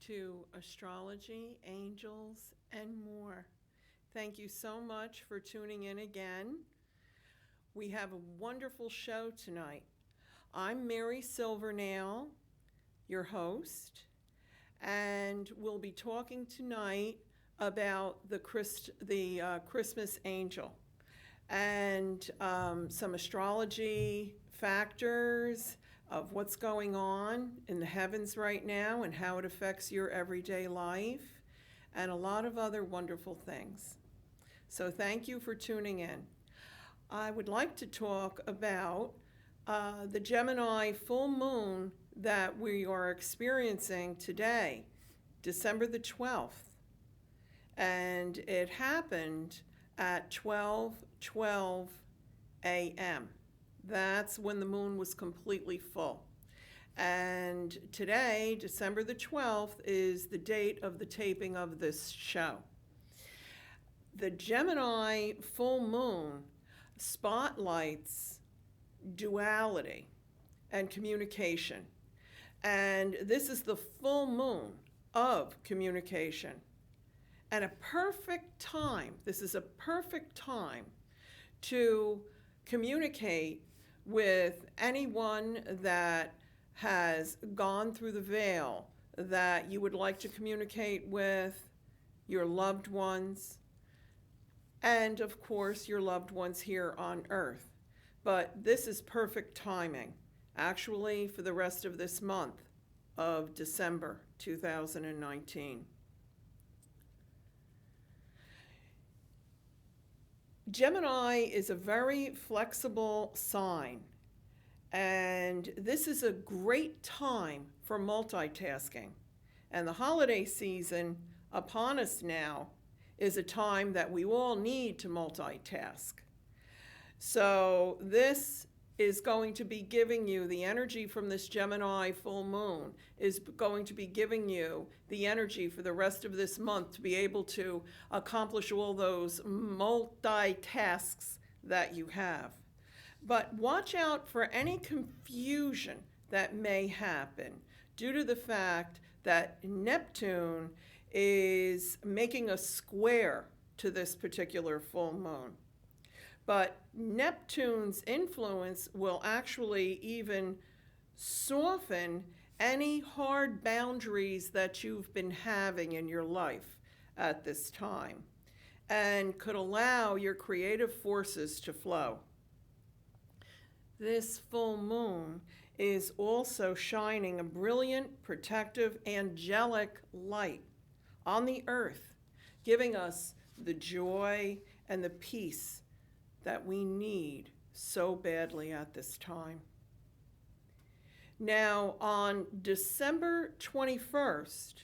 to astrology, angels, and more. Thank you so much for tuning in again. We have a wonderful show tonight. I'm Mary Silvernail, your host, and we'll be talking tonight about the Christmas angel and some astrology factors of what's going on in the heavens right now and how it affects your everyday life, and a lot of other wonderful things. So thank you for tuning in. I would like to talk about the Gemini full moon that we are experiencing today, December the 12th. And it happened at 12:12 a.m. That's when the moon was completely full. And today, December the 12th, is the date of the taping of this show. The Gemini full moon spotlights duality and communication. And this is the full moon of communication. And this is a perfect time to communicate with anyone that has gone through the veil, that you would like to communicate with, your loved ones, and of course your loved ones here on Earth. But this is perfect timing, actually, for the rest of this month of December 2019. Gemini is a very flexible sign, and this is a great time for multitasking. And the holiday season upon us now is a time that we all need to multitask. So this is going to be giving you the energy from this Gemini full moon, is going to be giving you the energy for the rest of this month to be able to accomplish all those multitasks that you have. But watch out for any confusion that may happen due to the fact that Neptune is making a square to this particular full moon. But Neptune's influence will actually even soften any hard boundaries that you've been having in your life at this time, and could allow your creative forces to flow. This full moon is also shining a brilliant, protective, angelic light on the earth, giving us the joy and the peace that we need so badly at this time. Now, on December 21st,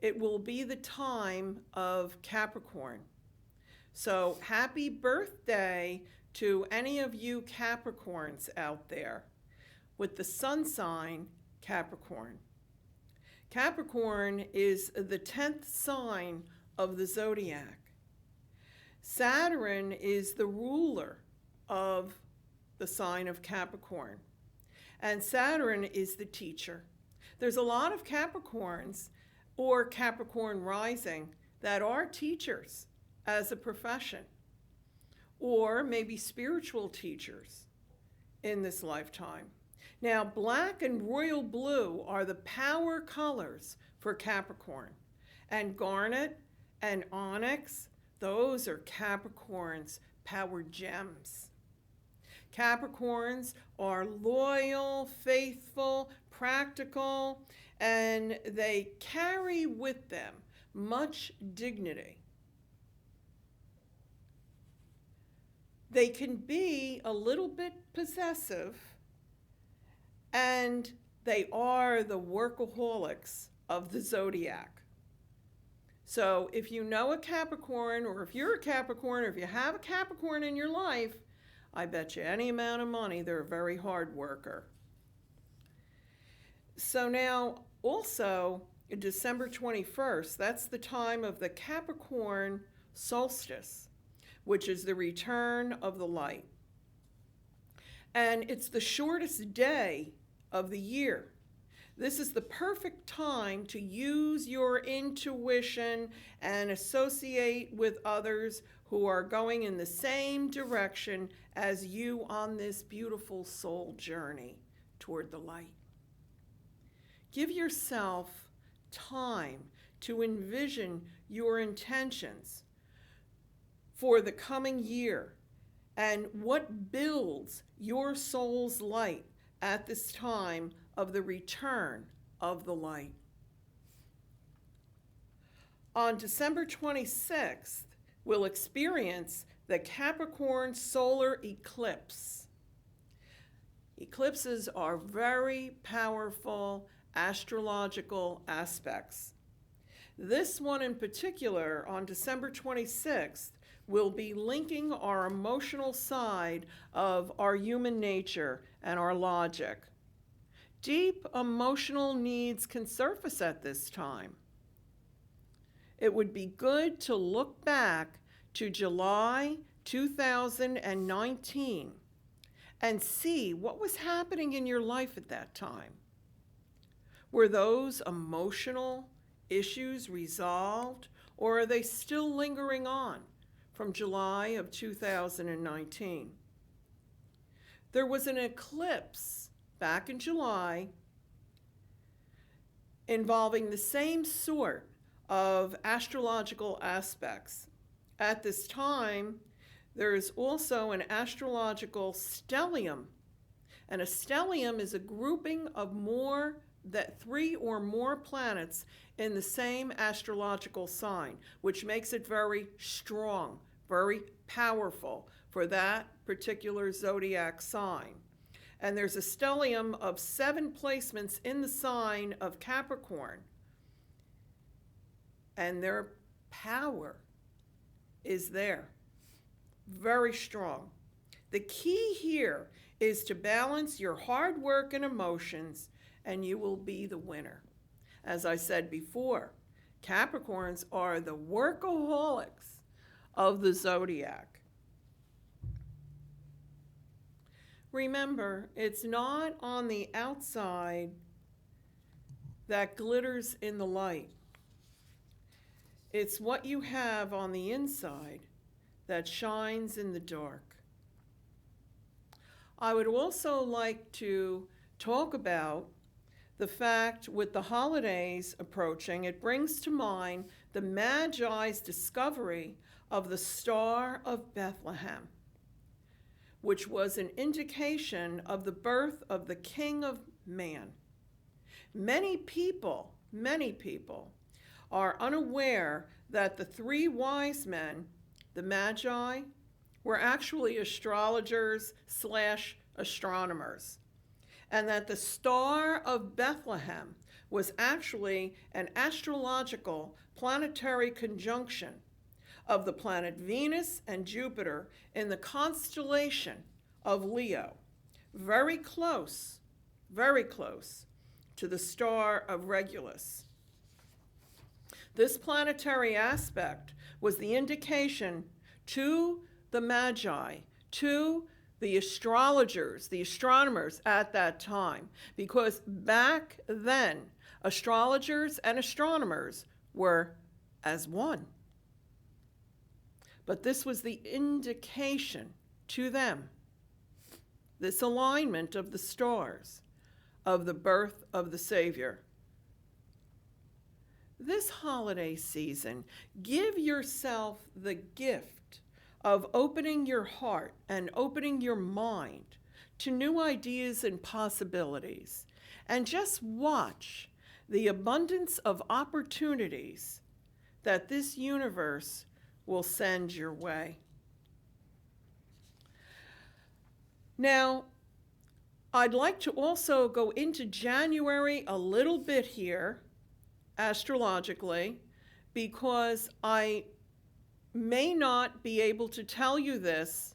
it will be the time of Capricorn. So happy birthday to any of you Capricorns out there with the sun sign Capricorn. Capricorn is the 10th sign of the zodiac. Saturn is the ruler of the sign of Capricorn, and Saturn is the teacher. There's a lot of Capricorns or Capricorn rising that are teachers as a profession, or maybe spiritual teachers in this lifetime. Now, black and royal blue are the power colors for Capricorn, and garnet and onyx, those are Capricorn's power gems. Capricorns are loyal, faithful, practical, and they carry with them much dignity. They can be a little bit possessive, and they are the workaholics of the zodiac. So if you know a Capricorn, or if you're a Capricorn, or if you have a Capricorn in your life, I bet you any amount of money they're a very hard worker. So now also December 21st, that's the time of the Capricorn solstice, which is the return of the light. And it's the shortest day of the year. This is the perfect time to use your intuition and associate with others who are going in the same direction as you on this beautiful soul journey toward the light. Give yourself time to envision your intentions for the coming year and what builds your soul's light at this time of the return of the light. On December 26th, we'll experience the Capricorn solar eclipse. Eclipses are very powerful astrological aspects. This one in particular, on December 26th, will be linking our emotional side of our human nature and our logic. Deep emotional needs can surface at this time. It would be good to look back to July 2019 and see what was happening in your life at that time. Were those emotional issues resolved, or are they still lingering on from July of 2019? There was an eclipse back in July involving the same sort of astrological aspects. At this time, there is also an astrological stellium, and a stellium is a grouping of three or more planets in the same astrological sign, which makes it very strong, very powerful for that particular zodiac sign. And there's a stellium of 7 placements in the sign of Capricorn. And their power is there, very strong. The key here is to balance your hard work and emotions, and you will be the winner. As I said before, Capricorns are the workaholics of the zodiac. Remember, it's not on the outside that glitters in the light. It's what you have on the inside that shines in the dark. I would also like to talk about the fact with the holidays approaching, it brings to mind the Magi's discovery of the Star of Bethlehem, which was an indication of the birth of the King of Man. Many people are unaware that the 3 wise men, the Magi, were actually astrologers/astronomers, and that the Star of Bethlehem was actually an astrological planetary conjunction of the planet Venus and Jupiter in the constellation of Leo, very close to the star of Regulus. This planetary aspect was the indication to the Magi, to the astrologers, the astronomers at that time, because back then, astrologers and astronomers were as one. But this was the indication to them, this alignment of the stars, of the birth of the Savior. This holiday season, give yourself the gift of opening your heart and opening your mind to new ideas and possibilities, and just watch the abundance of opportunities that this universe will send your way. Now, I'd like to also go into January a little bit here, astrologically, because I may not be able to tell you this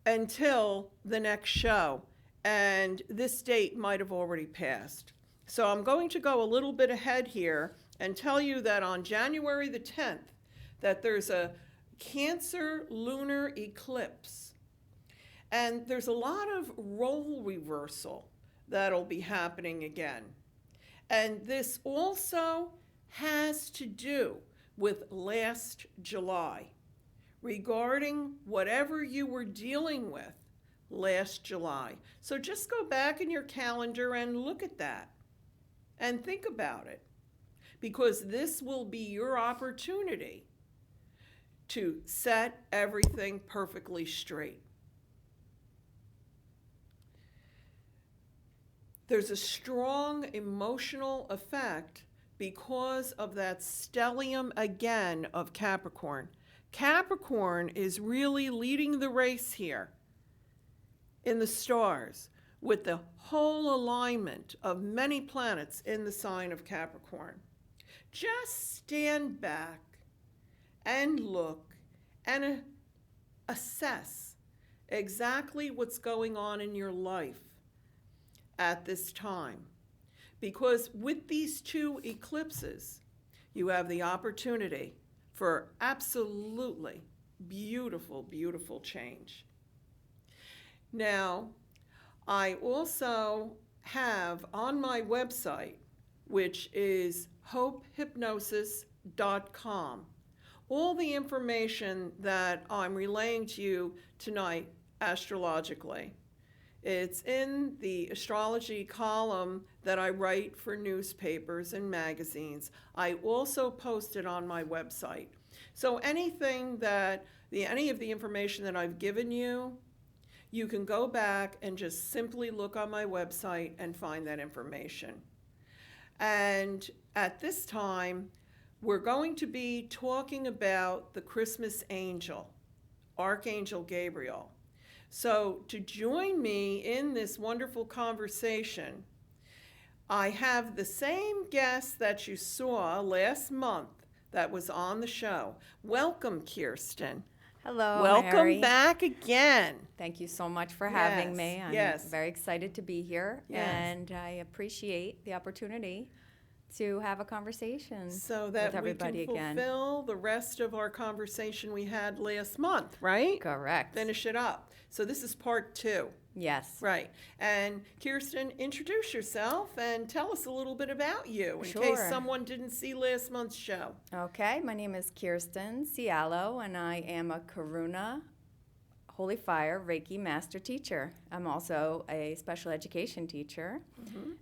until the next show, and this date might have already passed. So I'm going to go a little bit ahead here and tell you that on January the 10th, that there's a Cancer lunar eclipse. And there's a lot of role reversal that'll be happening again. And this also has to do with last July, regarding whatever you were dealing with last July. So just go back in your calendar and look at that and think about it, because this will be your opportunity to set everything perfectly straight. There's a strong emotional effect because of that stellium again of Capricorn. Capricorn is really leading the race here in the stars with the whole alignment of many planets in the sign of Capricorn. Just stand back and look and assess exactly what's going on in your life at this time. Because with these two eclipses, you have the opportunity for absolutely beautiful, beautiful change. Now, I also have on my website, which is hopehypnosis.com, all the information that I'm relaying to you tonight astrologically. It's in the astrology column that I write for newspapers and magazines. I also post it on my website. So anything that, any of the information that I've given you, you can go back and just simply look on my website and find that information. And at this time, we're going to be talking about the Christmas angel, Archangel Gabriel. So to join me in this wonderful conversation, I have the same guest that you saw last month that was on the show. Welcome, Kirsten. Hello, Welcome Mary. back again. Thank you so much for having me. I'm yes. very excited to be here, Yes. and I appreciate the opportunity to have a conversation So that with everybody we can again. fulfill the rest of our conversation we had last month, right? Correct. Finish it up. So this is part 2. Yes. Right. And Kirsten, introduce yourself and tell us a little bit about you in Sure. case someone didn't see last month's show. Okay, my name is Kirsten Sciallo, and I am a Karuna Holy Fire Reiki Master Teacher. I'm also a special education teacher,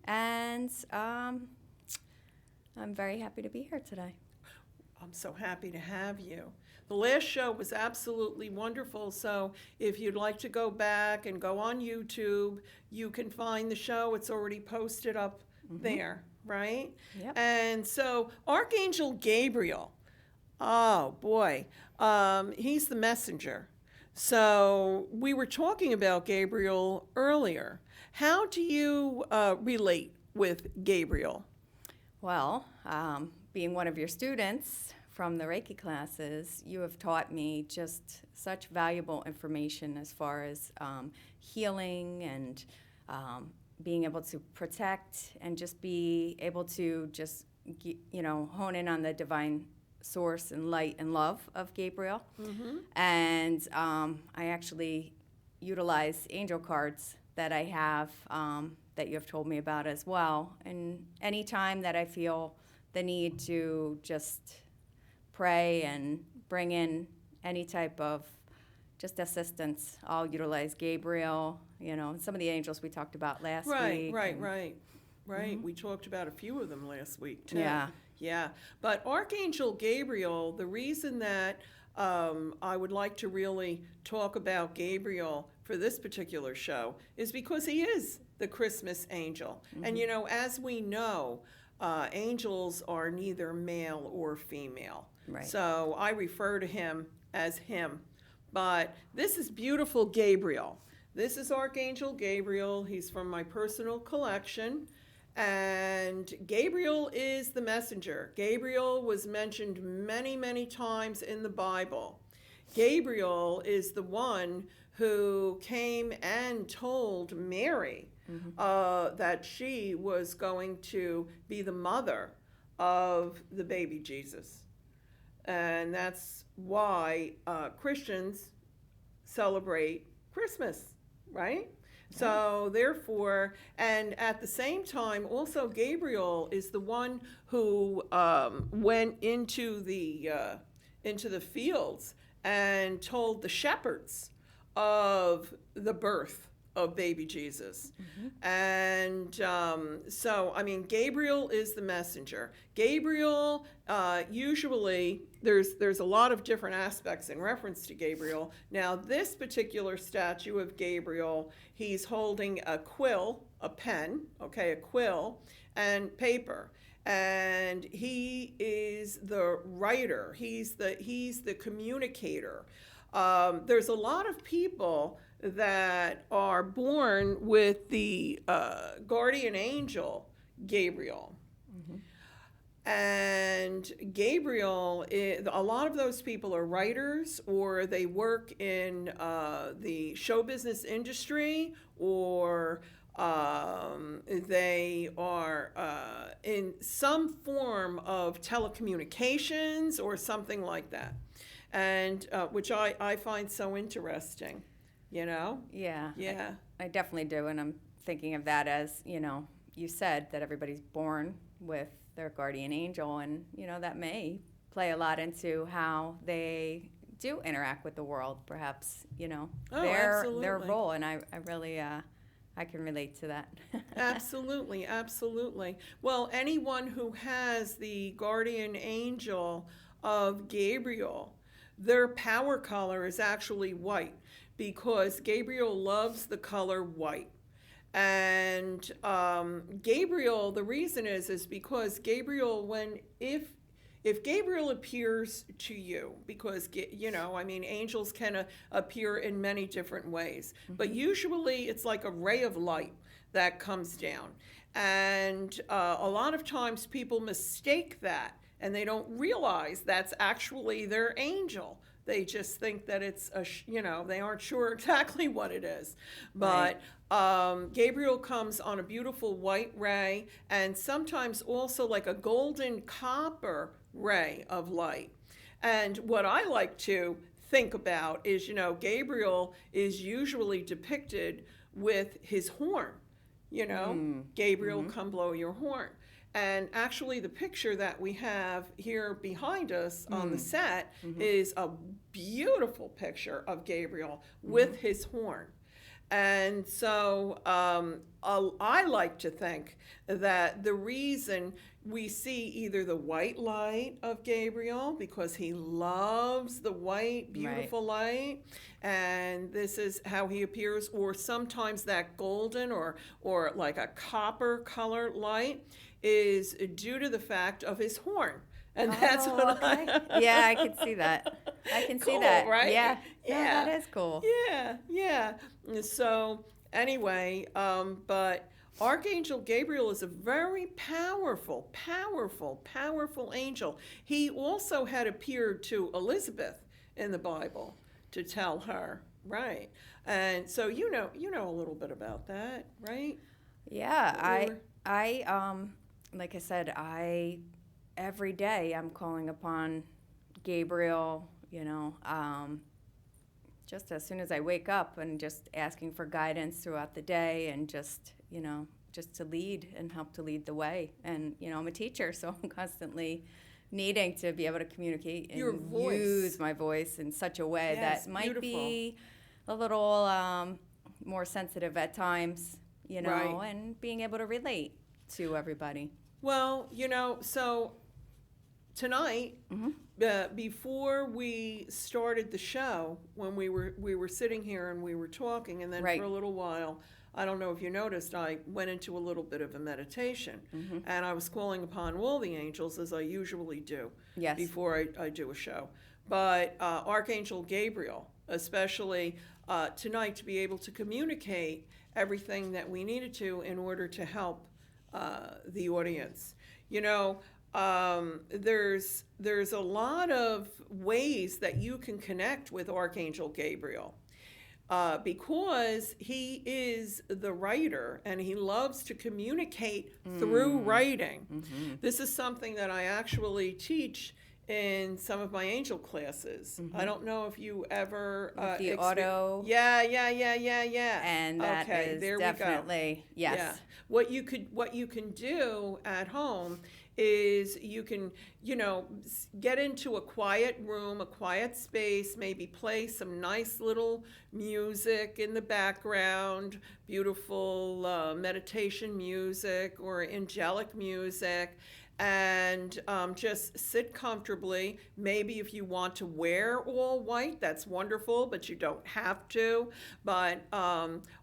and I'm very happy to be here today. I'm so happy to have you. The last show was absolutely wonderful, so if you'd like to go back and go on YouTube, you can find the show. It's already posted up there, right? Yep. And so Archangel Gabriel, oh boy, he's the messenger. So we were talking about Gabriel earlier. How do you relate with Gabriel? Well, being one of your students from the Reiki classes, you have taught me just such valuable information as far as healing and being able to protect and just be able to just, hone in on the divine source and light and love of Gabriel. And I actually utilize angel cards that I have that you have told me about as well. And any time that I feel the need to just pray and bring in any type of just assistance, I'll utilize Gabriel, some of the angels we talked about last week. Right. We talked about a few of them last week, too. Yeah. But Archangel Gabriel, the reason that I would like to really talk about Gabriel for this particular show is because he is the Christmas angel. And, as we know, angels are neither male or female. Right. So I refer to him as him. But this is beautiful Gabriel. This is Archangel Gabriel. He's from my personal collection. And Gabriel is the messenger. Gabriel was mentioned many, many times in the Bible. Gabriel is the one who came and told Mary that she was going to be the mother of the baby Jesus. And that's why Christians celebrate Christmas, right? So therefore, and at the same time, also Gabriel is the one who went into the fields and told the shepherds of the birth of baby Jesus. And so, I mean, Gabriel is the messenger. Gabriel, usually, there's a lot of different aspects in reference to Gabriel. Now, this particular statue of Gabriel, he's holding a quill, a pen, okay, a quill, and paper. And he is the writer. He's the communicator. There's a lot of people that are born with the guardian angel, Gabriel. And Gabriel, a lot of those people are writers, or they work in the show business industry, or they are in some form of telecommunications or something like that. And which I find so interesting, you know? Yeah. Yeah. I definitely do. And I'm thinking of that as, you know, you said that everybody's born with their guardian angel, and, you know, that may play a lot into how they do interact with the world, perhaps, you know, their role. And I really, I can relate to that. Absolutely, absolutely. Well, anyone who has the guardian angel of Gabriel, their power color is actually white, because Gabriel loves the color white. And Gabriel, the reason is because Gabriel, if Gabriel appears to you, because, you know, I mean, angels can appear in many different ways, but usually it's like a ray of light that comes down. And a lot of times people mistake that, and they don't realize that's actually their angel. They just think that it's you know, they aren't sure exactly what it is. But Gabriel comes on a beautiful white ray, and sometimes also like a golden copper ray of light. And what I like to think about is, you know, Gabriel is usually depicted with his horn. You know, Gabriel, come blow your horn. And actually, the picture that we have here behind us on the set is a beautiful picture of Gabriel with his horn. And so I like to think that the reason we see either the white light of Gabriel, because he loves the white, beautiful light, and this is how he appears, or sometimes that golden or like a copper color light, is due to the fact of his horn. And that's what yeah, I can see that. I can see Cool, that. right? Yeah. Yeah. No, that is cool. Yeah. So anyway, but Archangel Gabriel is a very powerful angel. He also had appeared to Elizabeth in the Bible to tell her, right? And so you know a little bit about that, right? Yeah, I like I said, every day I'm calling upon Gabriel, you know, just as soon as I wake up, and just asking for guidance throughout the day, and just, you know, just to lead and help to lead the way. And, you know, I'm a teacher, so I'm constantly needing to be able to communicate and use my voice in such a way that might be a little more sensitive at times, you know, and being able to relate to everybody. Well, you know, so tonight, before we started the show, when we were sitting here and we were talking, and then for a little while, I don't know if you noticed, I went into a little bit of a meditation, and I was calling upon all the angels, as I usually do before I do a show. But Archangel Gabriel, especially tonight, to be able to communicate everything that we needed to in order to help the audience. You know, there's a lot of ways that you can connect with Archangel Gabriel, because he is the writer and he loves to communicate through writing. This is something that I actually teach in some of my angel classes. I don't know if you ever With the auto. Yeah. And that Okay, is there we go. definitely, yes. Yeah. What you can do at home is you can, get into a quiet room, a quiet space, maybe play some nice little music in the background, beautiful meditation music or angelic music, and just sit comfortably. Maybe if you want to wear all white, that's wonderful, but you don't have to. But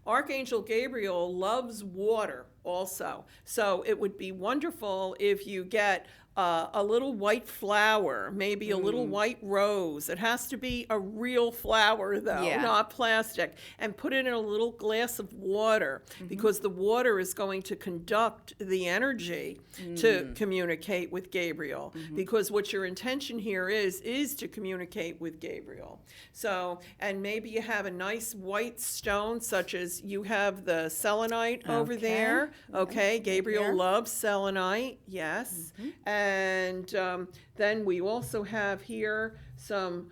Archangel Gabriel loves water also. So it would be wonderful if you get a little white flower, maybe a little white rose. It has to be a real flower, though, Yeah. not plastic. And put it in a little glass of water, because the water is going to conduct the energy to communicate with Gabriel. Because what your intention here is to communicate with Gabriel. So, and maybe you have a nice white stone, such as you have the selenite over Okay. there. Okay, Gabriel here. loves selenite, yes. And then we also have here some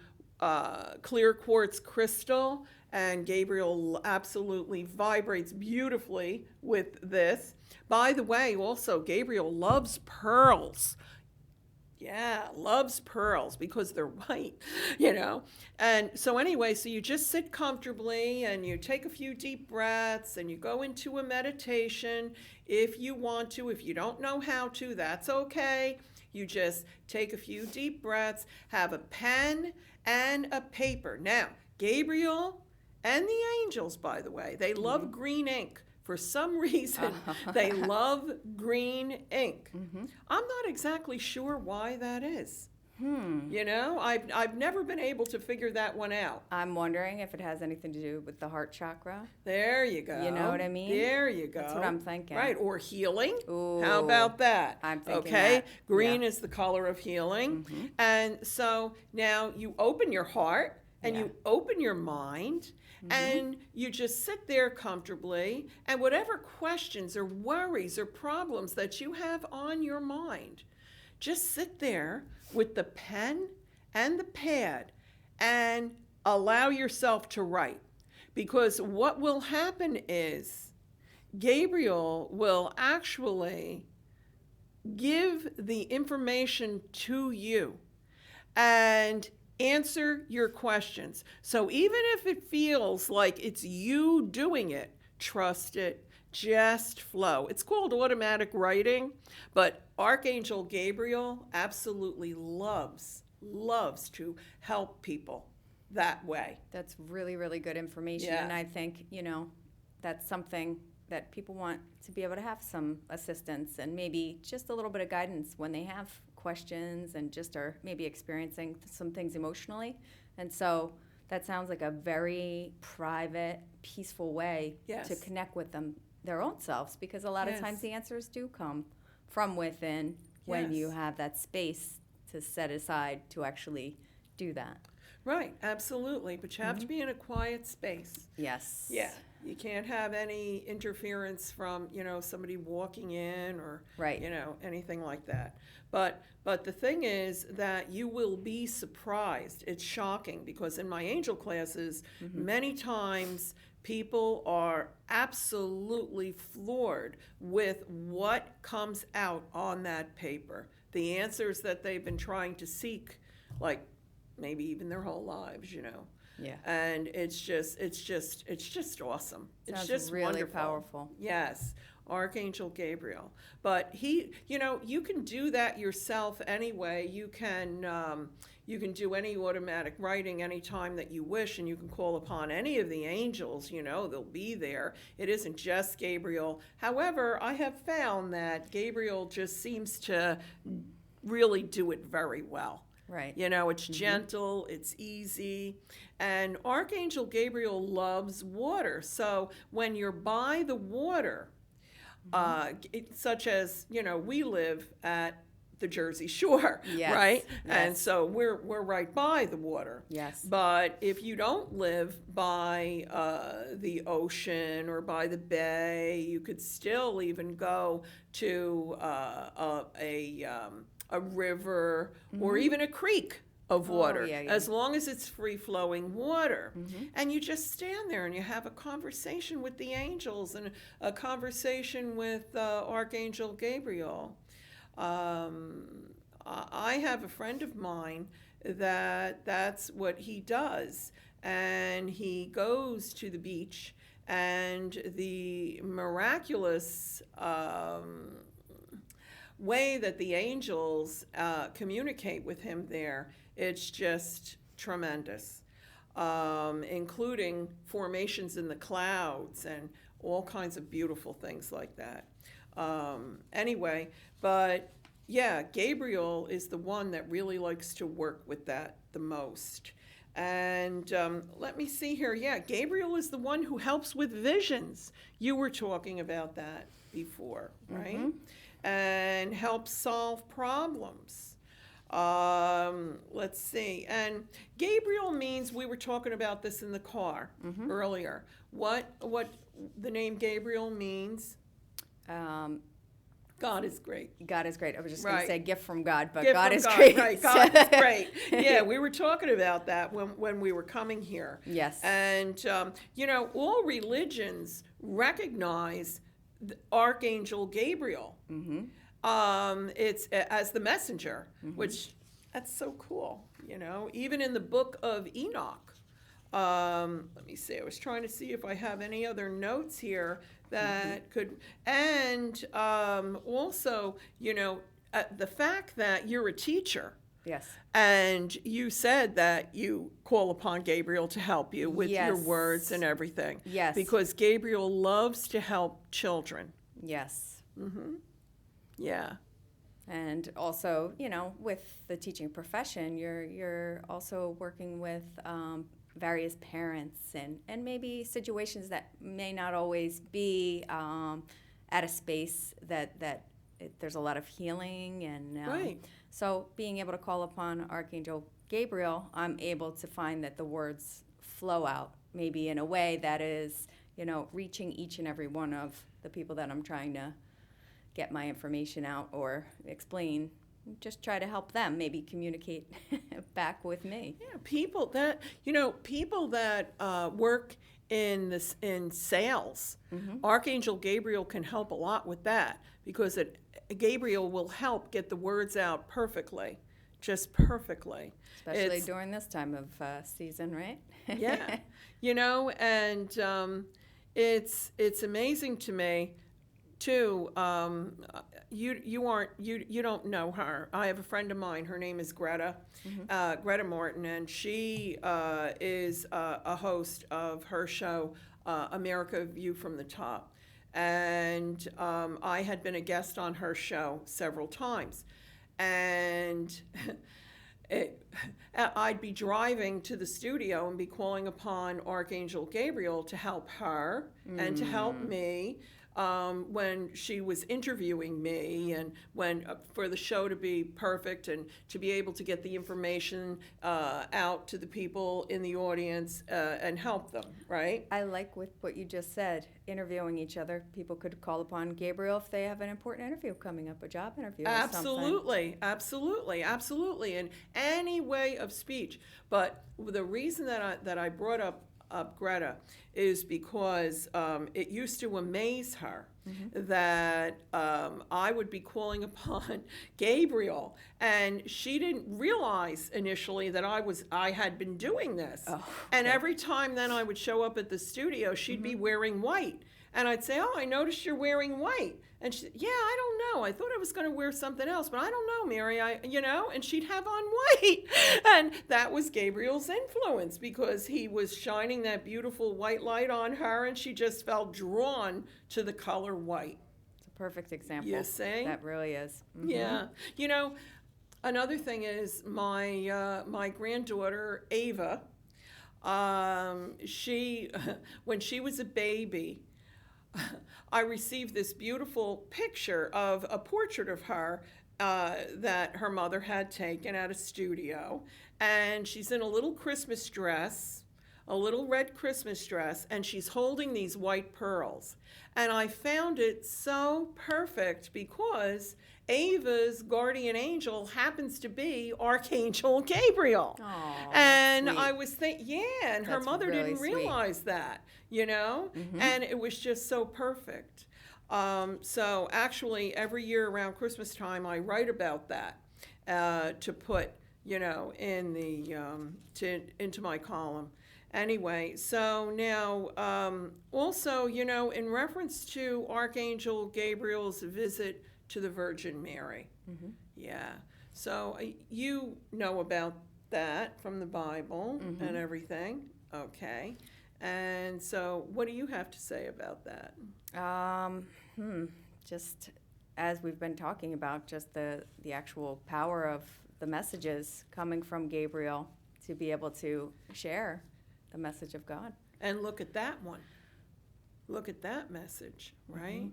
clear quartz crystal, and Gabriel absolutely vibrates beautifully with this. By the way, also, Gabriel loves pearls. Yeah, loves pearls because they're white, And so anyway, so you just sit comfortably and you take a few deep breaths and you go into a meditation if you want to. If you don't know how to, that's okay. You just take a few deep breaths, have a pen and a paper. Now, Gabriel and the angels, by the way, they love green ink. For some reason, they love green ink. I'm not exactly sure why that is. I've never been able to figure that one out. I'm wondering if it has anything to do with the heart chakra. There you go. You know what I mean? There you go. That's what I'm thinking. Right, or healing. Ooh, How about that? I'm thinking okay, that. green Yeah. is the color of healing. And so now you open your heart and Yeah. you open your mind. And you just sit there comfortably, and whatever questions or worries or problems that you have on your mind, just sit there with the pen and the pad and allow yourself to write. Because what will happen is Gabriel will actually give the information to you and answer your questions. So even if it feels like it's you doing it, trust it, just flow. It's called automatic writing, but Archangel Gabriel absolutely loves to help people that way. That's really, really good information. Yeah. And I think, that's something that people want to be able to have some assistance and maybe just a little bit of guidance when they have questions and just are maybe experiencing some things emotionally. And so that sounds like a very private, peaceful way Yes. to connect with them, their own selves, because a lot of Yes. times the answers do come from within when Yes. you have that space to set aside to actually do that. Right, absolutely. But you have to be in a quiet space. Yes. Yeah. You can't have any interference from, somebody walking in or, Right. anything like that. But the thing is that you will be surprised. It's shocking because in my angel classes, many times people are absolutely floored with what comes out on that paper. The answers that they've been trying to seek, like maybe even their whole lives, Yeah. And it's just awesome. It's Sounds just really wonderful. powerful. Yes, Archangel Gabriel. But he, you can do that yourself anyway. You can do any automatic writing anytime that you wish, and you can call upon any of the angels. They'll be there. It isn't just Gabriel. However, I have found that Gabriel just seems to really do it very well. Right. It's gentle, it's easy. And Archangel Gabriel loves water. So when you're by the water, such as, we live at the Jersey Shore, Yes, right? yes. And so we're right by the water. Yes. But if you don't live by the ocean or by the bay, you could still even go to a river or even a creek of water, yeah, yeah. as long as it's free-flowing water. And you just stand there and you have a conversation with the angels and a conversation with Archangel Gabriel. I have a friend of mine that's what he does, and he goes to the beach, and the miraculous way that the angels communicate with him there, it's just tremendous, including formations in the clouds and all kinds of beautiful things like that. Anyway, but yeah, Gabriel is the one that really likes to work with that the most. And let me see here. Yeah, Gabriel is the one who helps with visions. You were talking about that before, right? And helps solve problems. Let's see. And Gabriel means, we were talking about this in the car earlier. What the name Gabriel means? God is great. God is great. I was just Right. going to say gift from God, but Gift God from is God, great. Right, God is great. Yeah, we were talking about that when we were coming here. Yes. And, all religions recognize Archangel Gabriel. It's as the messenger, which that's so cool, even in the book of Enoch. Let me see, I was trying to see if I have any other notes here that could, and also, the fact that you're a teacher. Yes. And you said that you call upon Gabriel to help you with your Yes. words and everything. Yes. Because Gabriel loves to help children. Yes. Yeah. And also, with the teaching profession, you're also working with various parents and maybe situations that may not always be at a space that there's a lot of healing and Right. So being able to call upon Archangel Gabriel, I'm able to find that the words flow out maybe in a way that is, reaching each and every one of the people that I'm trying to get my information out or explain. Just try to help them maybe communicate back with me. Yeah, people that work in sales, Archangel Gabriel can help a lot with that, because Gabriel will help get the words out perfectly, just perfectly. Especially during this time of season, right? Yeah, and it's amazing to me too. You don't know her. I have a friend of mine. Her name is Greta, Greta Morton, and she is a host of her show, America View from the Top. And I had been a guest on her show several times, and I'd be driving to the studio and be calling upon Archangel Gabriel to help her and to help me when she was interviewing me, and when for the show to be perfect and to be able to get the information out to the people in the audience and help them, right? I like with what you just said, interviewing each other. People could call upon Gabriel if they have an important interview coming up, a job interview or something. Absolutely, in any way of speech. But the reason that I brought up Greta is because it used to amaze her that I would be calling upon Gabriel, and she didn't realize initially that I had been doing this. Oh, okay. And every time then I would show up at the studio, she'd be wearing white. And I'd say, "Oh, I noticed you're wearing white." And she said, "Yeah, I don't know. I thought I was going to wear something else, but I don't know, Mary. And she'd have on white." And that was Gabriel's influence, because he was shining that beautiful white light on her, and she just felt drawn to the color white. It's a perfect example. You see? That really is. Yeah. Another thing is my granddaughter, Ava, she, when she was a baby, I received this beautiful picture of a portrait of her that her mother had taken at a studio. And she's in a little Christmas dress, a little red Christmas dress, and she's holding these white pearls. And I found it so perfect because Ava's guardian angel happens to be Archangel Gabriel. Oh, And that's sweet. I was thinking, yeah, and her That's mother really didn't sweet. realize that, you know? And it was just so perfect. So actually, every year around Christmas time, I write about that to put, you know, in the into my column. Anyway, so now also, you know, in reference to Archangel Gabriel's visit to the Virgin Mary. Yeah. So you know about that from the Bible and everything. Okay. And so what do you have to say about that? Just as we've been talking about, just the actual power of the messages coming from Gabriel to be able to share the message of God. And look at that one. Look at that message, right?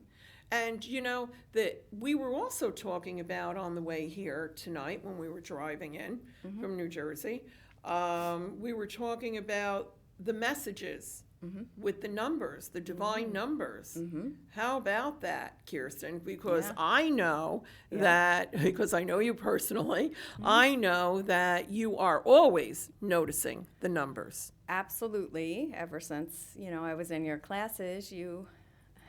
And you know, that we were also talking about on the way here tonight when we were driving in from New Jersey. We were talking about the messages with the numbers, the divine numbers. How about that, Kirsten? Because Yeah. I know that, because I know you personally, I know that you are always noticing the numbers. Absolutely. Ever since, you know, I was in your classes, you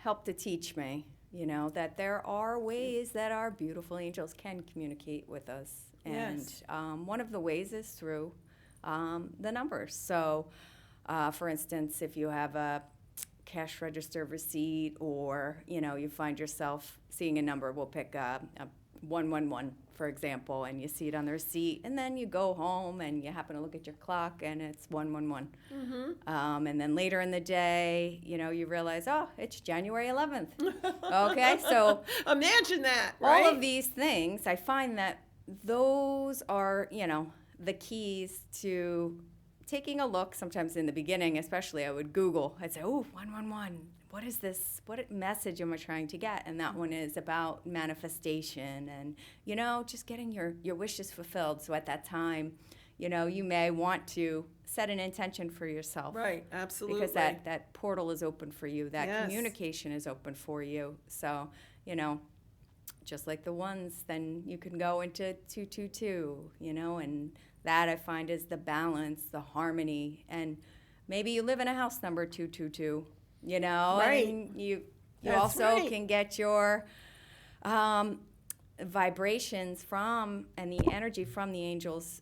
helped to teach me, you know, that there are ways that our beautiful angels can communicate with us. And Yes. one of the ways is through the numbers. So, for instance, if you have a cash register receipt or, you know, you find yourself seeing a number, we'll pick a 111, for example, and you see it on the receipt, and then you go home and you happen to look at your clock and it's 111. And then later in the day, you know, you realize, oh, it's January 11th. Okay, so Imagine that, right? all of these things, I find that those are, you know, the keys to taking a look. Sometimes in the beginning, especially, I would Google. I'd say, oh, 111. What is this? What message am I trying to get? And that one is about manifestation and, you know, just getting your wishes fulfilled. So at that time, you know, you may want to set an intention for yourself. Right, absolutely. Because that portal is open for you. That Yes. communication is open for you. So, you know, just like the ones, then you can go into 222, you know, and that I find is the balance, the harmony. And maybe you live in a house number 222, you know, Right. and you That's also right. can get your vibrations from and the energy from the angels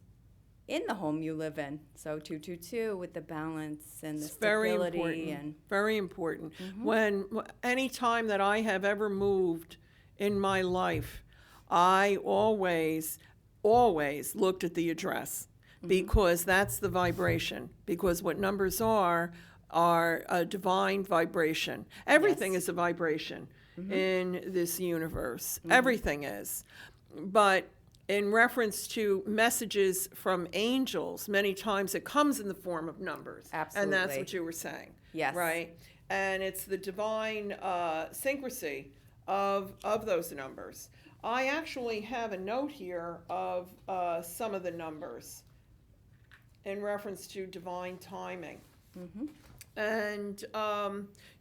in the home you live in. So 222 with the balance and the It's very stability important. and Very important. When any time that I have ever moved in my life, I always looked at the address because that's the vibration. Because what numbers are a divine vibration. Everything Yes. is a vibration in this universe. Everything is. But in reference to messages from angels, many times it comes in the form of numbers. And that's Absolutely. what you were saying. Yes. Right? And it's the divine syncrasy of those numbers. I actually have a note here of some of the numbers in reference to divine timing. And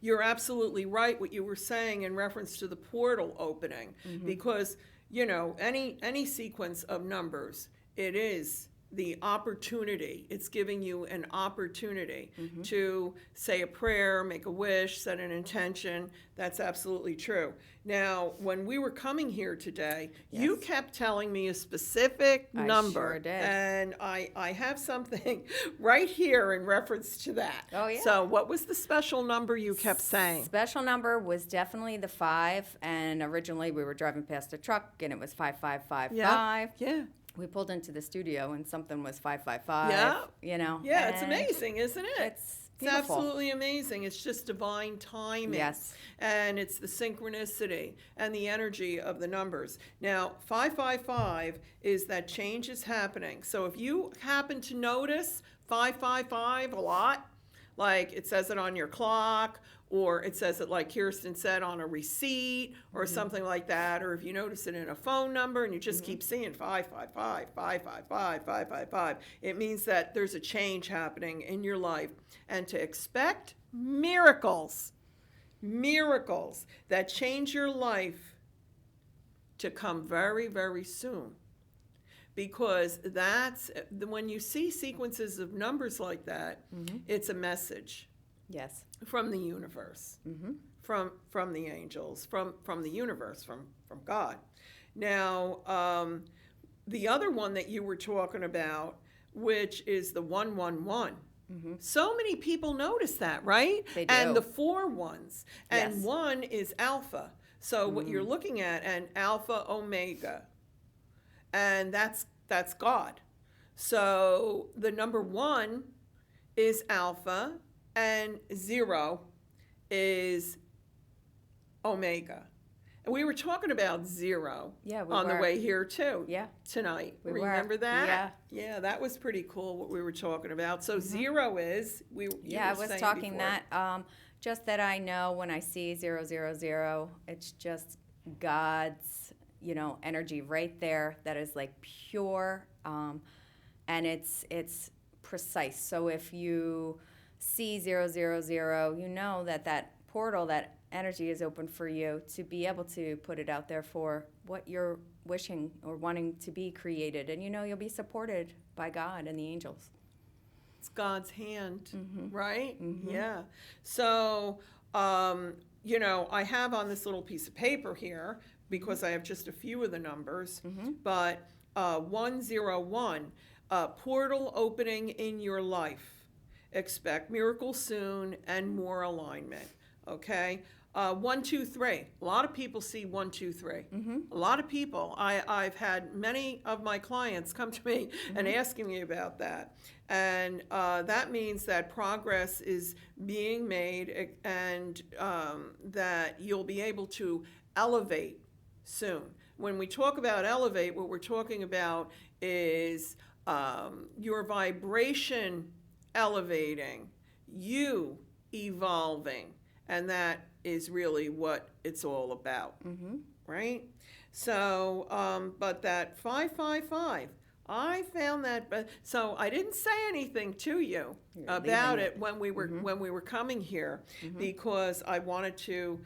you're absolutely right what you were saying in reference to the portal opening, because you know any sequence of numbers, it is the opportunity. It's giving you an opportunity to say a prayer, make a wish, set an intention. That's absolutely true. Now, when we were coming here today, you Yes. kept telling me a specific I number. sure did. And I have something right here in reference to that. Oh, yeah. So what was the special number you kept saying? Special number was definitely the 5, and originally we were driving past a truck, and it was 5555. Yeah. We pulled into the studio, and something was 555. Yeah. You know. Yeah, it's and amazing, isn't it? It's It's beautiful. absolutely amazing. It's just divine timing. Yes. And it's the synchronicity and the energy of the numbers. Now, 555 is that change is happening. So if you happen to notice 555 a lot, like it says it on your clock, or it says it, like Kirsten said, on a receipt or something like that, or if you notice it in a phone number and you just keep seeing 555, 555, 555, it means that there's a change happening in your life. And to expect miracles that change your life to come very, very soon. Because that's, when you see sequences of numbers like that, it's a message. Yes. From the universe, from the angels, from the universe, from God. Now, the other one that you were talking about, which is the 111. So many people notice that, right? They do. And the 4 ones. And Yes. 1 is alpha. So what you're looking at, and alpha, omega. And that's God. So the number 1 is alpha, and 0 is omega. And we were talking about 0 on the way here too tonight. We Remember were. that? Yeah, that was pretty cool what we were talking about. So 0 is, I was talking before. that, just that I know when I see 000, it's just God's, energy right there that is like pure, and it's precise. So if you see 000, you know that portal, that energy is open for you to be able to put it out there for what you're wishing or wanting to be created. And you'll be supported by God and the angels. It's God's hand, right? Yeah. So, I have on this little piece of paper here, because I have just a few of the numbers, but 101, portal opening in your life. Expect miracles soon and more alignment. Okay. 1, 2, 3. A lot of people see 1, 2, 3. A lot of people. I've had many of my clients come to me and asking me about that. And that means that progress is being made, and that you'll be able to elevate soon. When we talk about elevate, what we're talking about is your vibration elevating, you evolving, and that is really what it's all about, right? So, but that 555, I found that, but so I didn't say anything to you about it when we were coming here, because I wanted to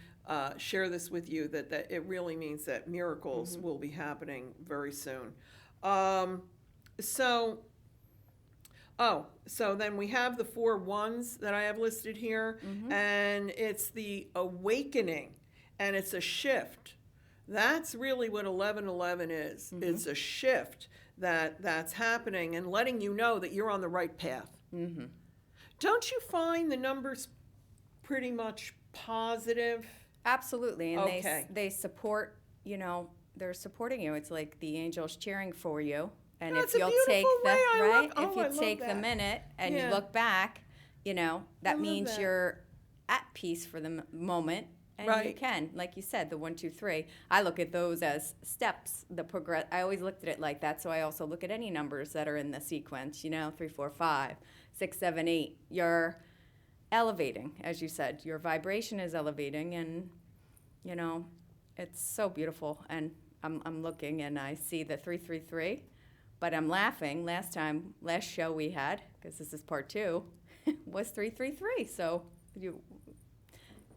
share this with you, that it really means that miracles will be happening very soon. So then we have the 4 ones that I have listed here, and it's the awakening, and it's a shift. That's really what 1111 is. It's a shift that's happening and letting you know that you're on the right path. Don't you find the numbers pretty much positive? Absolutely, and Okay. they support, they're supporting you. It's like the angels cheering for you. And That's if a you'll beautiful take way. I if you take the that. minute and Yeah. you look back, that love means that. you're at peace for the moment. And you Right. can, like you said, the 1, 2, 3. I look at those as steps. I always looked at it like that. So I also look at any numbers that are in the sequence. 3, 4, 5, 6, 7, 8. You're elevating, as you said. Your vibration is elevating, and it's so beautiful. And I'm looking, and I see the 333. But I'm laughing. Last show we had, because this is part 2, was 333. So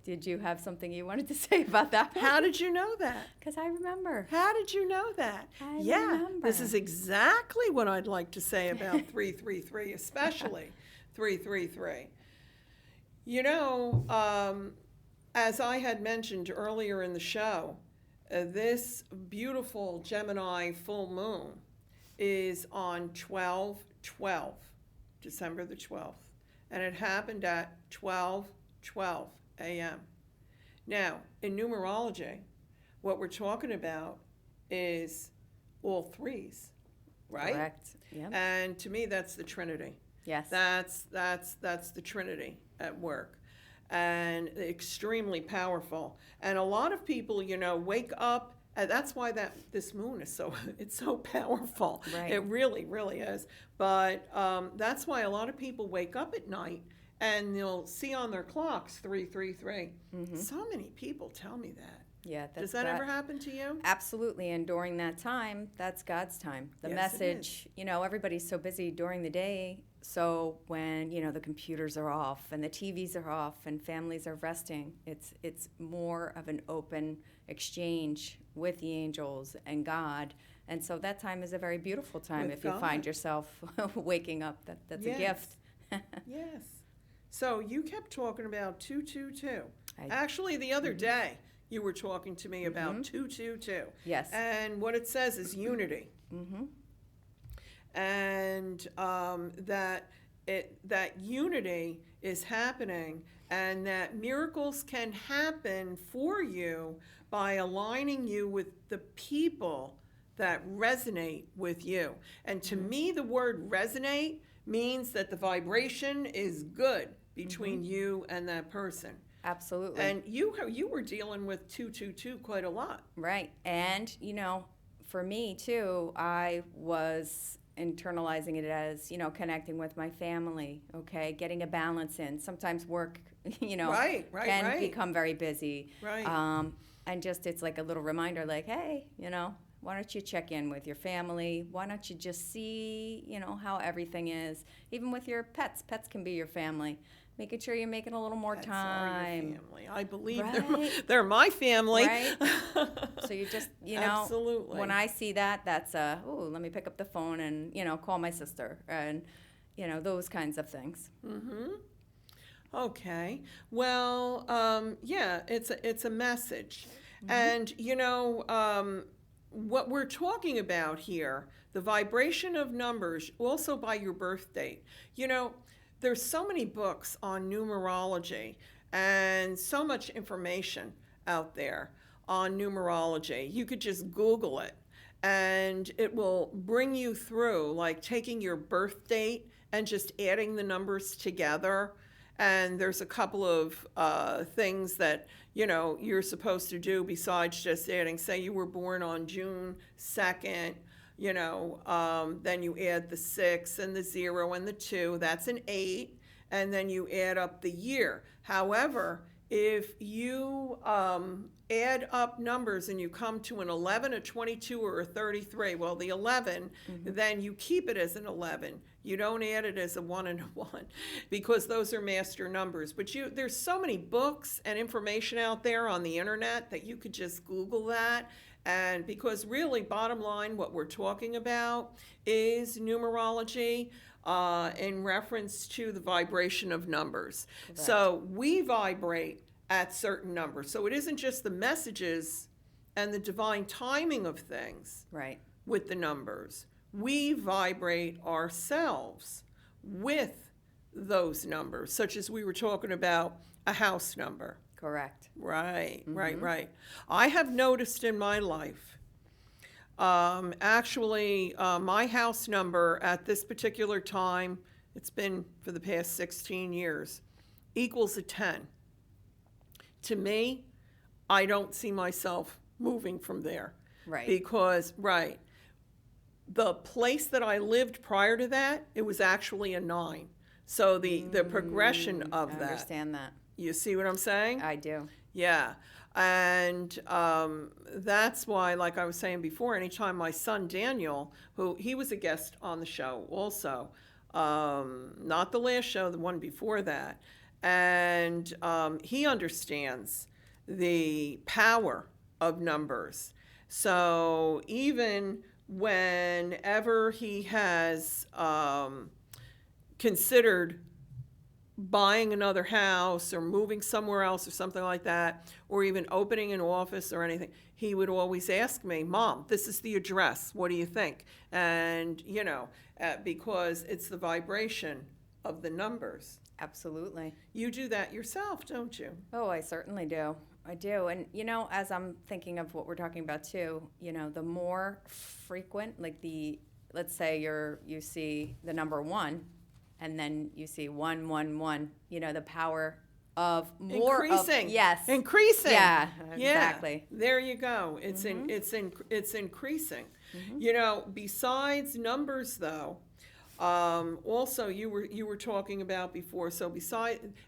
did you have something you wanted to say about that? How did you know that? Because I remember. How did you know that? I Yeah, remember. this is exactly what I'd like to say about 333, especially 333. As I had mentioned earlier in the show, this beautiful Gemini full moon is on 12/12, December the 12th, and it happened at 12:12 a.m. Now, in numerology, what we're talking about is all 3s, right? Correct. Yep. And to me, that's the Trinity. Yes. That's the Trinity at work, and extremely powerful. And a lot of people, wake up. And that's why this moon is it's so powerful. Right. It really, really is. But that's why a lot of people wake up at night and they'll see on their clocks 333. Mm-hmm. So many people tell me that. Yeah, Does that ever happen to you? Absolutely, and during that time, that's God's time. The Yes, message, everybody's so busy during the day, so when, the computers are off and the TVs are off and families are resting, it's more of an open exchange with the angels and God. And so that time is a very beautiful time With if you God. find yourself waking up. That's Yes. a gift. Yes. So you kept talking about 222. I- Actually, the other day, you were talking to me about 222. Yes. And what it says is unity. Mm-hmm. And that unity is happening, and that miracles can happen for you by aligning you with the people that resonate with you. And to me, the word resonate means that the vibration is good between you and that person. Absolutely. And you were dealing with 222 quite a lot. Right. And, for me too, I was internalizing it as, connecting with my family, okay, getting a balance in. Sometimes work, can become very busy. Right. And just it's like a little reminder like, hey, why don't you check in with your family? Why don't you just see, how everything is? Even with your pets. Pets can be your family. Making sure you're making a little more Pets time. are your family. I believe Right. they're my family. Right. So you just, Absolutely. when I see that, that's let me pick up the phone and, call my sister and, those kinds of things. Mm-hmm. Okay. Well, yeah, it's a message. And, what we're talking about here, the vibration of numbers, also by your birth date. There's so many books on numerology and so much information out there on numerology. You could just Google it and it will bring you through, like taking your birth date and just adding the numbers together. And there's a couple of things that, you're supposed to do besides just adding. Say you were born on June 2nd, then you add the 6 and the 0 and the 2, that's an 8, and then you add up the year. However, if you add up numbers and you come to an 11, a 22, or a 33, well, the 11, then you keep it as an 11. You don't add it as a 1 and a 1 because those are master numbers. But there's so many books and information out there on the internet that you could just Google that. And because really, bottom line, what we're talking about is numerology in reference to the vibration of numbers. Correct. So we vibrate at certain numbers. So it isn't just the messages and the divine timing of things Right. with the numbers. We vibrate ourselves with those numbers, such as we were talking about a house number. Correct. Right. I have noticed in my life, my house number at this particular time, it's been for the past 16 years, equals a 10. To me, I don't see myself moving from there. Right. Because, the place that I lived prior to that, it was actually a 9. So the progression of I that. understand that. You see what I'm saying? I do. Yeah. And that's why, like I was saying before, anytime my son Daniel, he was a guest on the show also, not the last show, the one before that, and he understands the power of numbers. So even whenever he has considered buying another house or moving somewhere else or something like that, or even opening an office or anything, he would always ask me, Mom, this is the address. What do you think? And, because it's the vibration of the numbers. Absolutely. You do that yourself, don't you? Oh, I certainly do. I do. And, as I'm thinking of what we're talking about too, the more frequent, like let's say you see the number 1, and then you see 1, 1, 1, the power of more increasing. Yes. Increasing. Yeah, exactly. There you go. It's increasing. Besides numbers though, Also, you were talking about before. So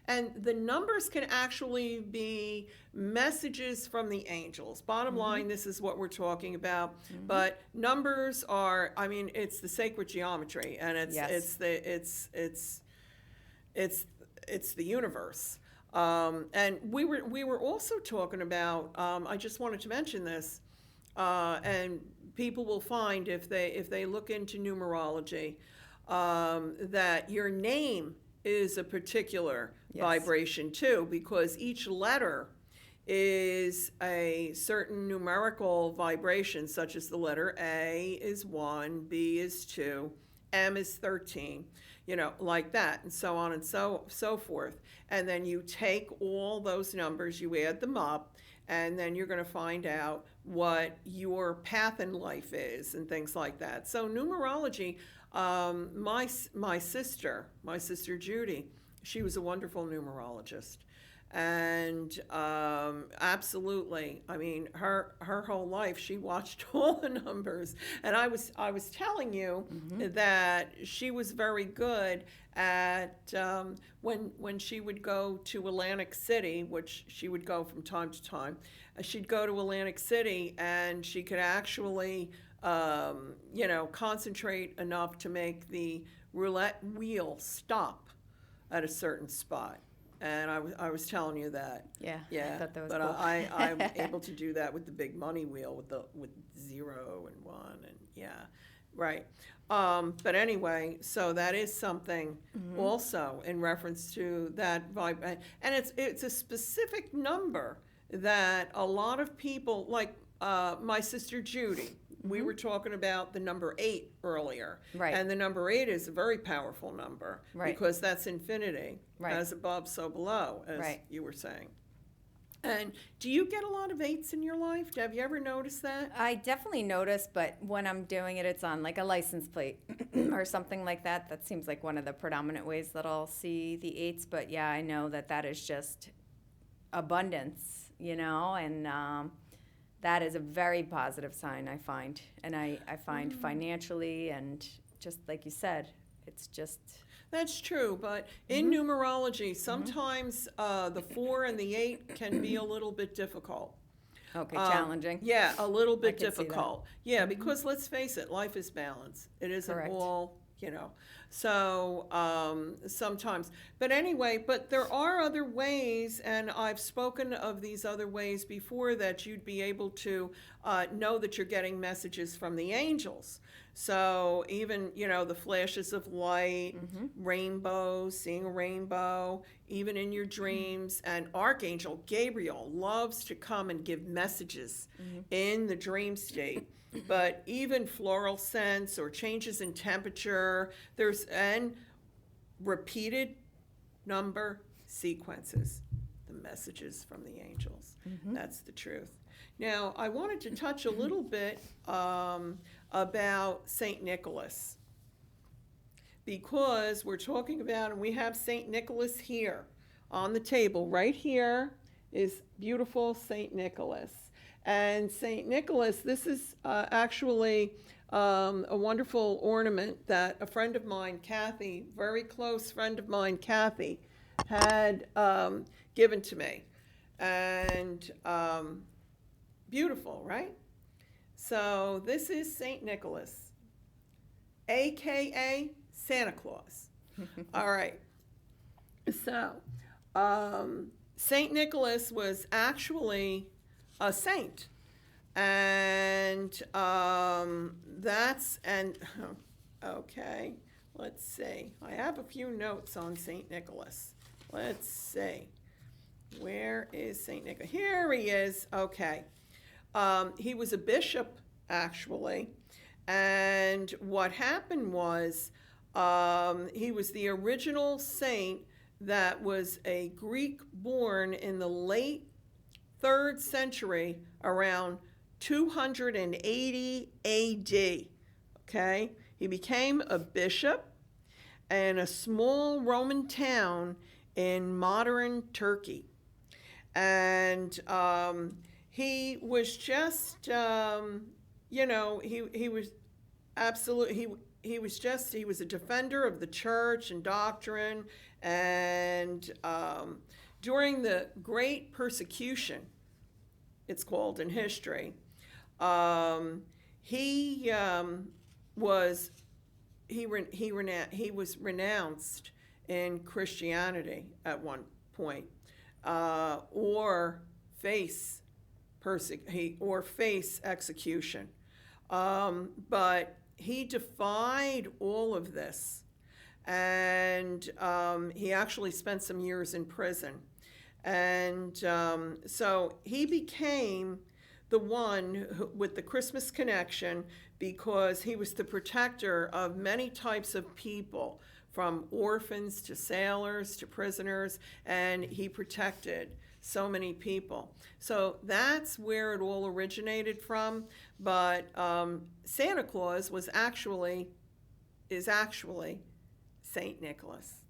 and the numbers can actually be messages from the angels. Bottom line, this is what we're talking about. But numbers are, I mean, it's the sacred geometry, and it's the universe. And we were also talking about. I just wanted to mention this, and people will find if they look into numerology, that your name is a particular vibration too, because each letter is a certain numerical vibration, such as the letter A is 1, B is 2, M is 13, like that, and so on and so forth. And then you take all those numbers, you add them up, and then you're going to find out what your path in life is and things like that. So numerology, my sister Judy, she was a wonderful numerologist, and absolutely, I mean, her whole life she watched all the numbers. And I was telling you that she was very good at when she would go to Atlantic City, which she would go from time to time. She'd go to Atlantic City, and she could actually concentrate enough to make the roulette wheel stop at a certain spot. And I was telling you that. Yeah. Yeah. I thought that was but cool. I'm able to do that with the big money wheel with 0 and 1 and right. But anyway, so that is something also in reference to that vibe, and it's a specific number that a lot of people, like my sister Judy. We were talking about the number 8 earlier. Right. And the number 8 is a very powerful number. Right. Because that's infinity. Right. As above, so below, as Right. you were saying. And do you get a lot of 8s in your life? Have you ever noticed that? I definitely notice, but when I'm doing it, it's on like a license plate or something like that. That seems like one of the predominant ways that I'll see the 8s. But yeah, I know that is just abundance, and that is a very positive sign, I find. And I find financially, and just like you said, it's just... That's true, but in numerology, sometimes the 4 and the 8 can be a little bit difficult. Okay, challenging. Yeah, a little bit I could see that. difficult. Yeah, because let's face it, life is balance. It isn't Correct. all, So sometimes, but anyway, but there are other ways, and I've spoken of these other ways before, that you'd be able to know that you're getting messages from the angels. So even, the flashes of light, rainbows, seeing a rainbow, even in your dreams. And Archangel Gabriel loves to come and give messages in the dream state. But even floral scents or changes in temperature, and repeated number sequences, the messages from the angels. That's the truth. Now, I wanted to touch a little bit about St. Nicholas, because we're talking about, and we have St. Nicholas here on the table. Right here is beautiful St. Nicholas. And St. Nicholas, this is actually a wonderful ornament that a friend of mine, Kathy, very close friend of mine, Kathy, had given to me. And beautiful, right? So this is St. Nicholas, a.k.a. Santa Claus. All right. So St. Nicholas was actually a saint. And okay, let's see. I have a few notes on St. Nicholas. Let's see. Where is St. Nicholas? Here he is. Okay. He was a bishop, actually. And what happened was he was the original saint that was a Greek born in the late 3rd century, around 280 AD. Okay? He became a bishop in a small Roman town in modern Turkey. And he was just, he was absolutely, he was a defender of the church and doctrine. And during the Great Persecution, it's called in history, he was renounced in Christianity at one point, or face execution. But he defied all of this, and he actually spent some years in prison. And so he became the one with the Christmas connection, because he was the protector of many types of people, from orphans to sailors to prisoners, and he protected so many people. So that's where it all originated from. But Santa Claus is actually Saint Nicholas.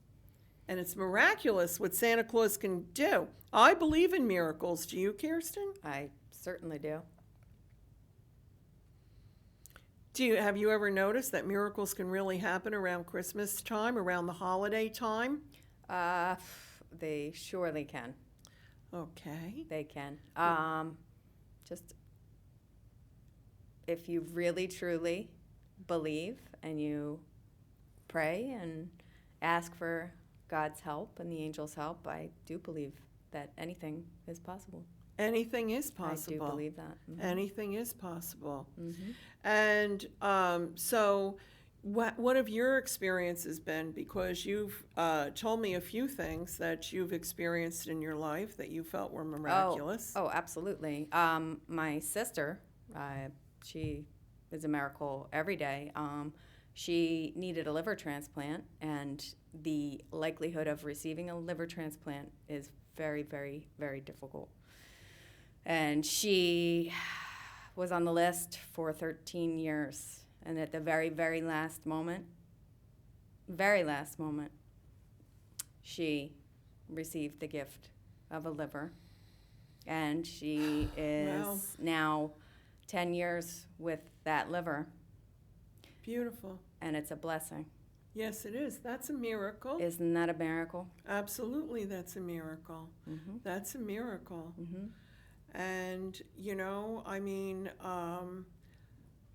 And it's miraculous what Santa Claus can do. I believe in miracles. Do you, Kirsten? I certainly do. Have you ever noticed that miracles can really happen around Christmas time, around the holiday time? They surely can. Okay. They can. Just if you really truly believe and you pray and ask for God's help and the angels' help, I do believe that anything is possible. Anything is possible. I do believe that. Mm-hmm. Anything is possible. Mm-hmm. And so what have your experiences been? Because you've told me a few things that you've experienced in your life that you felt were miraculous. Oh, absolutely. My sister, she is a miracle every day. She needed a liver transplant, and the likelihood of receiving a liver transplant is very, very, very difficult. And she was on the list for 13 years. And at the very, very last moment, she received the gift of a liver. And she is now 10 years with that liver. Beautiful. And it's a blessing. Yes, it is. That's a miracle. Isn't that a miracle? Absolutely, that's a miracle. Mm-hmm. That's a miracle. Mm-hmm. And,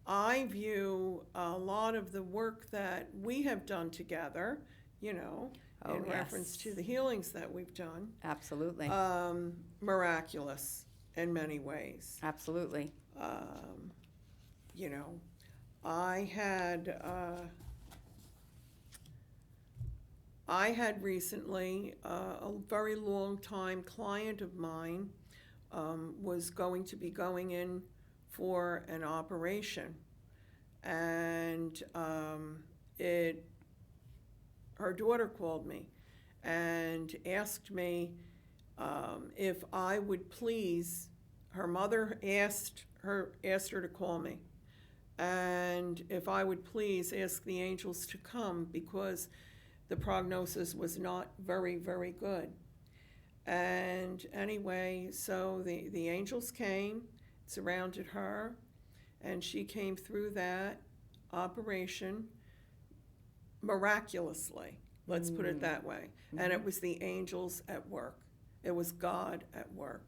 I view a lot of the work that we have done together, in reference to the healings that we've done. Absolutely. Miraculous in many ways. Absolutely. I had recently a very long time client of mine was going to be going in for an operation, and her daughter called me and asked me if I would please. Her mother asked her to call me, and if I would please ask the angels to come, because the prognosis was not very, very good. And anyway, so the angels came, surrounded her, and she came through that operation miraculously. Let's put it that way. Mm-hmm. And it was the angels at work. It was God at work.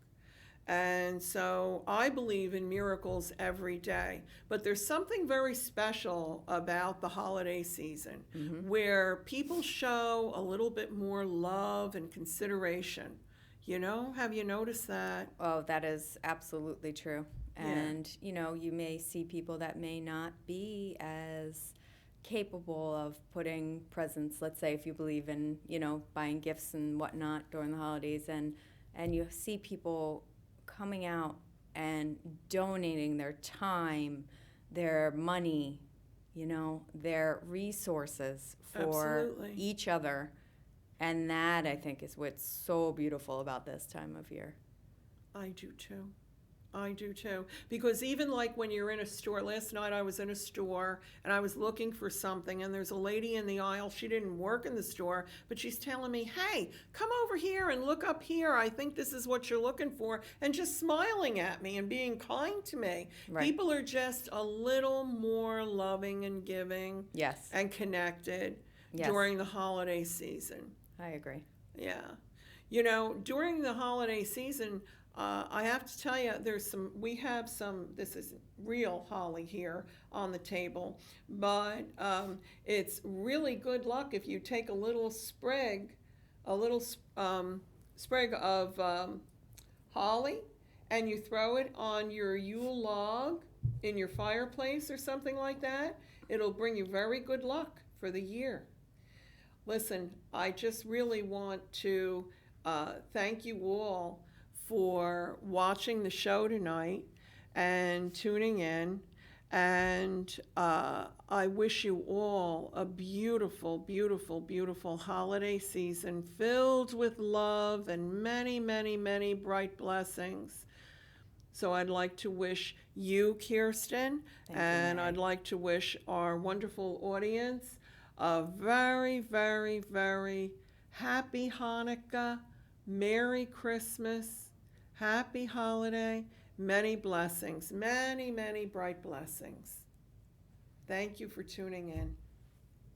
And so I believe in miracles every day. But there's something very special about the holiday season, mm-hmm. where people show a little bit more love and consideration. Have you noticed that? Oh, that is absolutely true. And, you may see people that may not be as capable of putting presents, let's say if you believe in, buying gifts and whatnot during the holidays, and you see people coming out and donating their time, their money, their resources for Absolutely. Each other. And that, I think, is what's so beautiful about this time of year. I do too. I do too. Because even like when you're in a store, last night I was in a store and I was looking for something, and there's a lady in the aisle. She didn't work in the store, but she's telling me, hey, come over here and look up here. I think this is what you're looking for. And just smiling at me and being kind to me. Right. People are just a little more loving and giving Yes. and connected Yes. during the holiday season. I agree. Yeah. You know, during the holiday season, I have to tell you, we have some, this is real holly here on the table, but it's really good luck if you take a little sprig of holly, and you throw it on your Yule log in your fireplace or something like that. It'll bring you very good luck for the year. Listen, I just really want to thank you all for watching the show tonight and tuning in. And I wish you all a beautiful, beautiful, beautiful holiday season filled with love and many, many, many bright blessings. So I'd like to wish you, Kirsten, and I'd like to wish our wonderful audience a very, very, very happy Hanukkah, Merry Christmas, happy holiday, many blessings, many, many bright blessings. Thank you for tuning in.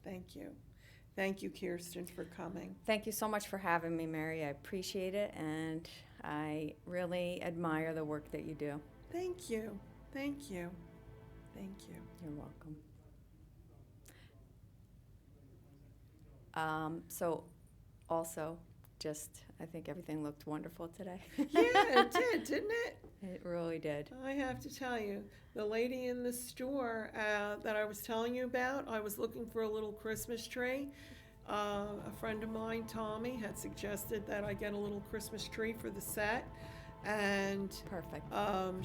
Thank you. Thank you, Kirsten, for coming. Thank you so much for having me, Mary. I appreciate it, and I really admire the work that you do. Thank you. Thank you. Thank you. You're welcome. So also, I think everything looked wonderful today. Yeah, it did, didn't it? It really did. I have to tell you, the lady in the store that I was telling you about, I was looking for a little Christmas tree. A friend of mine, Tommy, had suggested that I get a little Christmas tree for the set, and Perfect.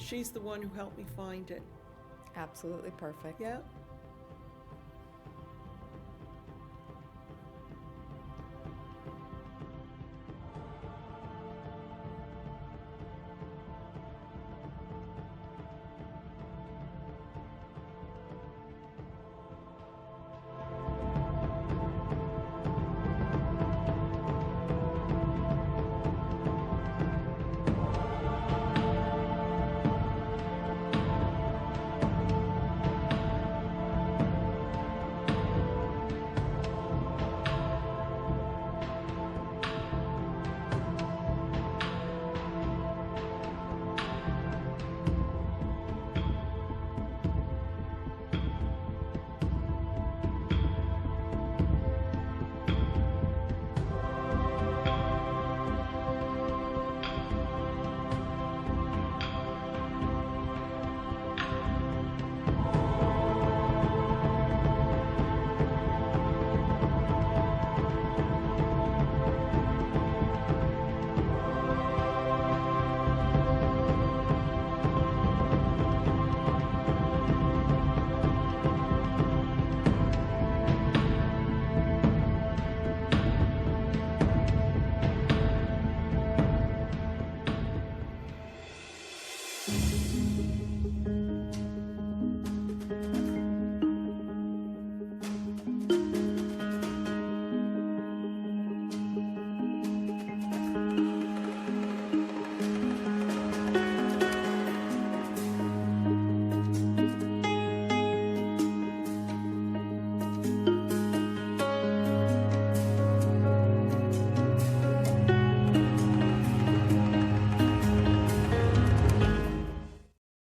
she's the one who helped me find it. Absolutely perfect. Yep.